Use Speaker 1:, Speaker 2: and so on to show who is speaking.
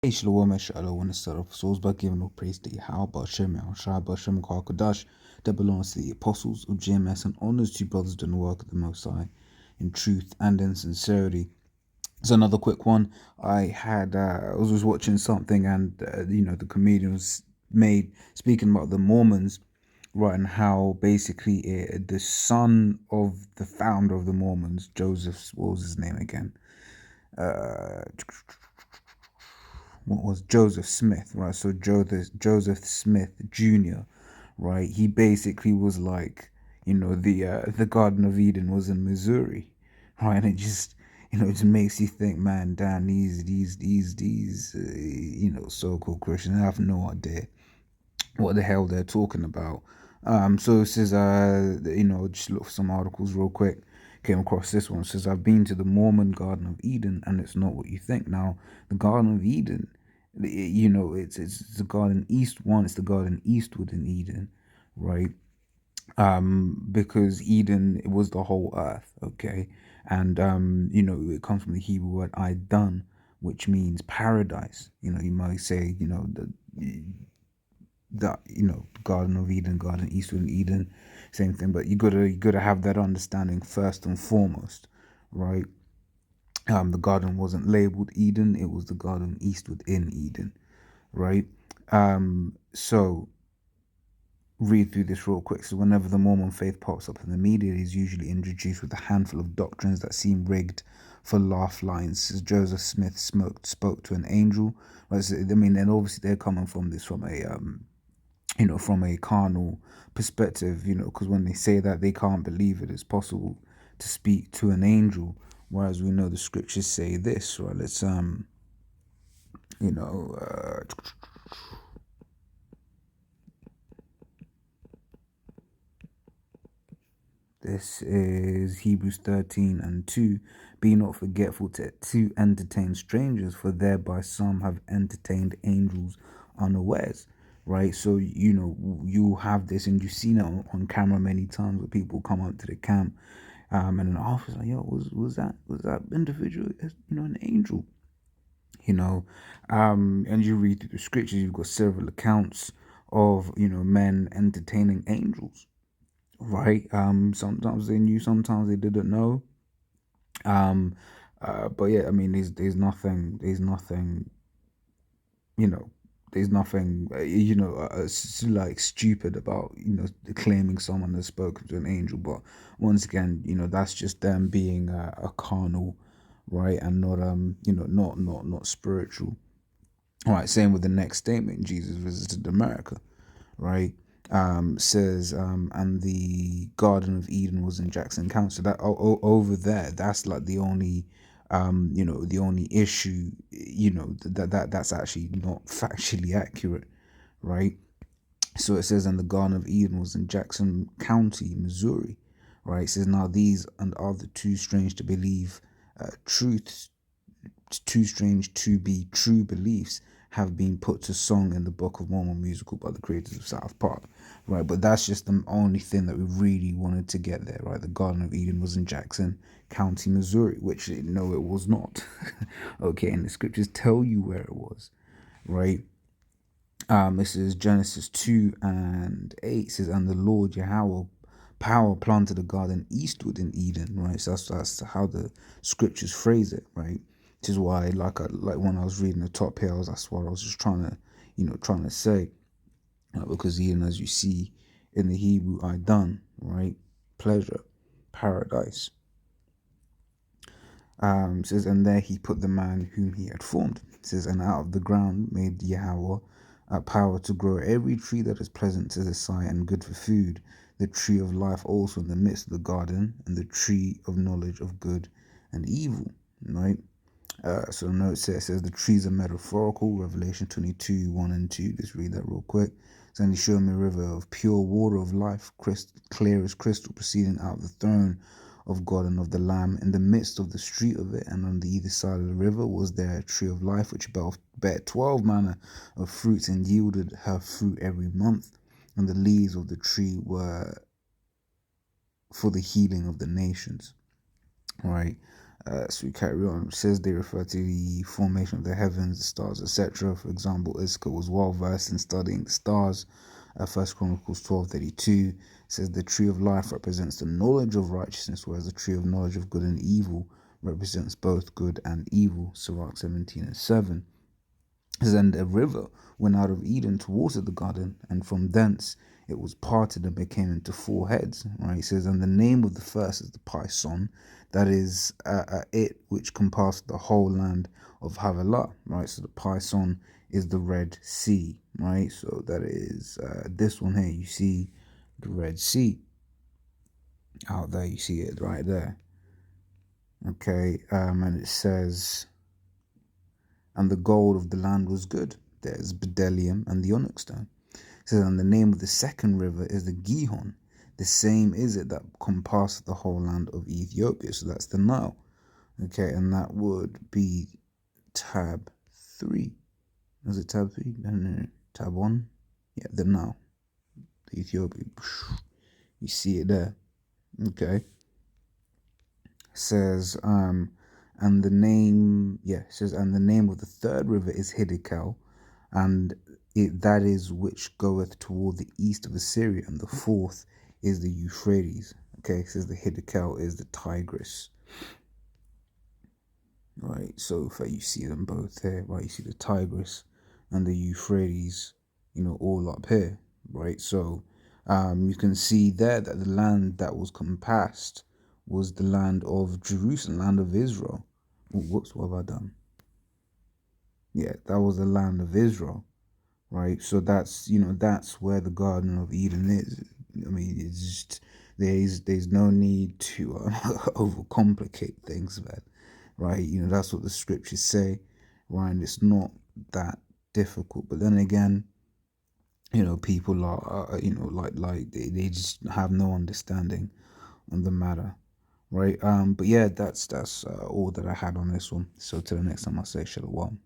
Speaker 1: Hey Shalom, I want to start off souls by giving all praise to Yahweh, Bashem, Yahushua, Bashem, Kodash, that belongs to the apostles of GMS and honors to brothers doing the work of the Most High in truth and in sincerity. So another quick one. I was just watching something, and the comedian was made speaking about the Mormons, right, and how basically the son of the founder of the Mormons, Joseph, what was his name again? Uh, what was Joseph Smith, right? So Joseph Smith Jr., right? He basically was like, the Garden of Eden was in Missouri, right? And it just, it just makes you think, man, damn, these so-called Christians have no idea what the hell they're talking about. So it says, just look for some articles real quick. Came across this one. It says, I've been to the Mormon Garden of Eden, and it's not what you think. Now, the Garden of Eden, it's the garden east one. It's the garden eastward in Eden, right? Because Eden it was the whole earth, okay, and it comes from the Hebrew word "Idan," which means paradise. You might say, Garden of Eden, Garden Eastward Eden, same thing. But you gotta have that understanding first and foremost, right? The garden wasn't labeled Eden; it was the Garden Eastward in Eden, right? So read through this real quick. So whenever the Mormon faith pops up in the media, it is usually introduced with a handful of doctrines that seem rigged for laugh lines. As Joseph Smith spoke to an angel. Right? So, I mean, and obviously they're coming from this from a carnal perspective, because when they say that, they can't believe it is possible to speak to an angel, whereas we know the scriptures say this, right? Let's you know uh this is Hebrews 13 and 2. Be not forgetful to entertain strangers, for thereby some have entertained angels unawares. Right, so you have this, and you've seen it on camera many times, where people come up to the camp, and an officer like, yo, was that individual, an angel, and you read through the scriptures, you've got several accounts of men entertaining angels, right? Sometimes they knew, sometimes they didn't know. Um, but yeah, I mean, there's nothing, you know, there's nothing, like stupid about claiming someone has spoken to an angel. But once again, that's just them being a carnal, right, and not not spiritual. All right, same with the next statement. Jesus visited America, right? Says, and the Garden of Eden was in Jackson County. So that over there, that's like the only, the only issue, that's actually not factually accurate, right? So it says, and the Garden of Eden was in Jackson County, Missouri, right? It says, now these and other too strange to believe truths too strange to be true beliefs have been put to song in the Book of Mormon musical by the creators of South Park, right? But that's just the only thing that we really wanted to get there, right? The Garden of Eden was in Jackson County, Missouri, which no, it was not. Okay, and the scriptures tell you where it was, right? This is Genesis 2 and 8. It says, and the Lord Yahweh power planted a garden eastward in Eden, right? So that's how the scriptures phrase it, right? Which is why, like when I was reading the top here, that's what I was just trying to say, because Eden, as you see in the Hebrew, I done, right? Pleasure, paradise. It says, and there he put the man whom he had formed. It says, and out of the ground made Yahweh a power to grow every tree that is pleasant to the sight and good for food, the tree of life also in the midst of the garden, and the tree of knowledge of good and evil. Right? So the note says the trees are metaphorical. Revelation 22, 1 and 2. Let's read that real quick. So, and he showed me a river of pure water of life, clear as crystal, proceeding out of the throne of God and of the Lamb. In the midst of the street of it, and on the either side of the river, was there a tree of life, which bare 12 manner of fruits, and yielded her fruit every month. And the leaves of the tree were for the healing of the nations. Right? So we carry on. It says they refer to the formation of the heavens, the stars, etc. For example, Iska was well versed in studying the stars. First Chronicles 12:32 says the tree of life represents the knowledge of righteousness, whereas the tree of knowledge of good and evil represents both good and evil. Sirach 17:7. And a river went out of Eden towards the garden, and from thence it was parted and became into four heads. Right? It says, and the name of the first is the Pison, that is it which compassed the whole land of Havilah. Right? So the Pison is the Red Sea. Right? So that is this one here. You see the Red Sea out there. You see it right there. Okay, and it says, and the gold of the land was good. There's bdellium and the onyx stone. It says, and the name of the second river is the Gihon. The same is it that compassed the whole land of Ethiopia. So that's the Nile. Okay, and that would be tab 3. Was it tab 3? No. Tab 1? Yeah, the Nile. The Ethiopia. You see it there. Okay. It says, and the name, it says, and the name of the third river is Hiddekel, and that is which goeth toward the east of Assyria, and the fourth is the Euphrates. Okay, it says the Hiddekel is the Tigris. Right, so if you see them both there, right, you see the Tigris and the Euphrates, all up here, right? So you can see there that the land that was compassed was the land of Jerusalem, land of Israel. Oh, whoops, what have I done? Yeah, that was the land of Israel, right? So that's that's where the Garden of Eden is. I mean, it's just there's no need to overcomplicate things, man. Right? That's what the scriptures say, right? And it's not that difficult. But then again, people are like they just have no understanding on the matter, right? But yeah, that's all that I had on this one. So till the next time, I say shalom.